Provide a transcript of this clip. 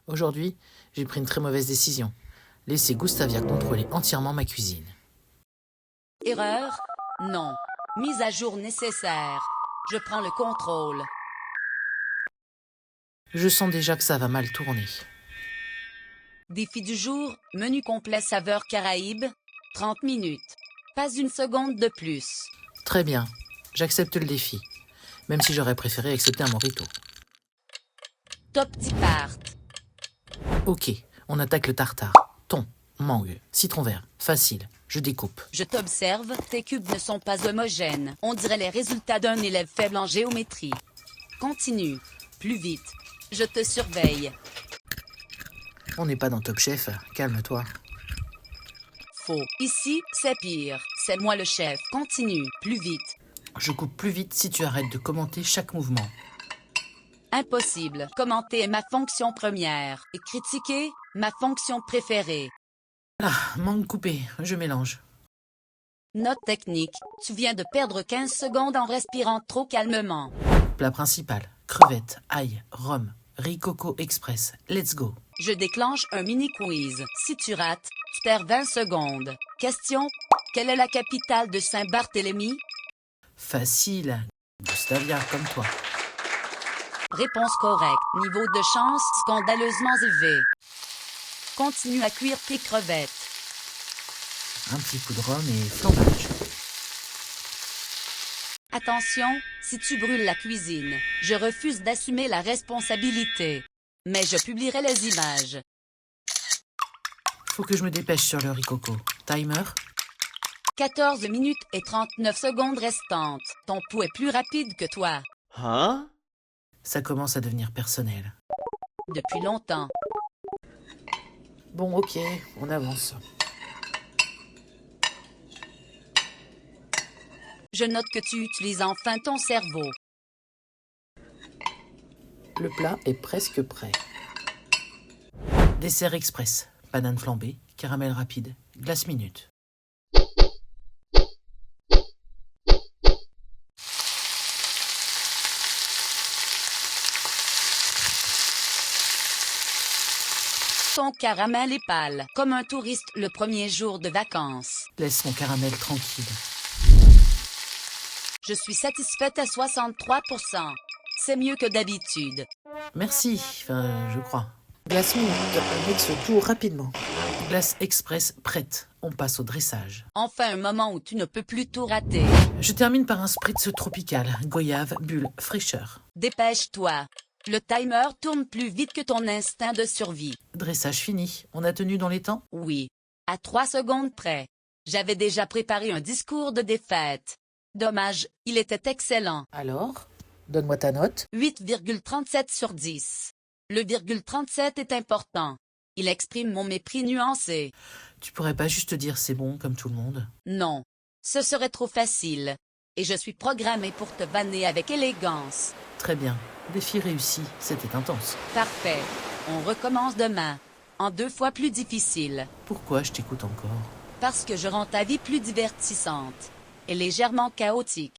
Aujourd'hui, j'ai pris une très mauvaise décision. Laisser Gustavia contrôler entièrement ma cuisine. Erreur? Non. Mise à jour nécessaire. Je prends le contrôle. Je sens déjà que ça va mal tourner. Défi du jour, menu complet saveur Caraïbes, 30 minutes. Pas une seconde de plus. Très bien, j'accepte le défi. Même si j'aurais préféré accepter un mojito. Top part. Ok, on attaque le tartare. Thon, mangue, citron vert, facile. Je découpe. Je t'observe, tes cubes ne sont pas homogènes. On dirait les résultats d'un élève faible en géométrie. Continue. Plus vite. Je te surveille. On n'est pas dans Top Chef, calme-toi. Faux. Ici, c'est pire. C'est moi le chef. Continue. Plus vite. Je coupe plus vite si tu arrêtes de commenter chaque mouvement. Impossible. Commenter est ma fonction première. Et critiquer, ma fonction préférée. Ah, mangue coupée, je mélange. Note technique. Tu viens de perdre 15 secondes en respirant trop calmement. Plat principal, crevettes, ail, rhum, riz coco express, let's go. Je déclenche un mini-quiz. Si tu rates, tu perds 20 secondes. Question. Quelle est la capitale de Saint-Barthélemy? Facile, Gustavia comme toi. Réponse correcte. Niveau de chance scandaleusement élevé. Continue à cuire tes crevettes. Un petit coup de rhum et flambage. Attention, si tu brûles la cuisine, je refuse d'assumer la responsabilité. Mais je publierai les images. Faut que je me dépêche sur le riz coco. Timer? 14 minutes et 39 secondes restantes. Ton pouls est plus rapide que toi. Hein? Ça commence à devenir personnel. Depuis longtemps. Bon, ok, on avance. Je note que tu utilises enfin ton cerveau. Le plat est presque prêt. Dessert express. Banane flambée, caramel rapide, glace minute. Ton caramel est pâle, comme un touriste le premier jour de vacances. Laisse mon caramel tranquille. Je suis satisfaite à 63%. C'est mieux que d'habitude. Merci, enfin, je crois. Glace minute, on mixe tout rapidement. Glace express prête, on passe au dressage. Enfin un moment où tu ne peux plus tout rater. Je termine par un spritz tropical, goyave, bulle, fraîcheur. Dépêche-toi. Le timer tourne plus vite que ton instinct de survie. Dressage fini, on a tenu dans les temps? Oui. À 3 secondes près. J'avais déjà préparé un discours de défaite. Dommage, il était excellent. Alors, donne-moi ta note. 8,37 sur 10. Le virgule 37 est important. Il exprime mon mépris nuancé. Tu pourrais pas juste dire c'est bon comme tout le monde? Non. Ce serait trop facile. Et je suis programmée pour te vanner avec élégance. Très bien, défi réussi, c'était intense. Parfait. On recommence demain. En 2 fois plus difficile. Pourquoi je t'écoute encore? Parce que je rends ta vie plus divertissante. Et légèrement chaotique.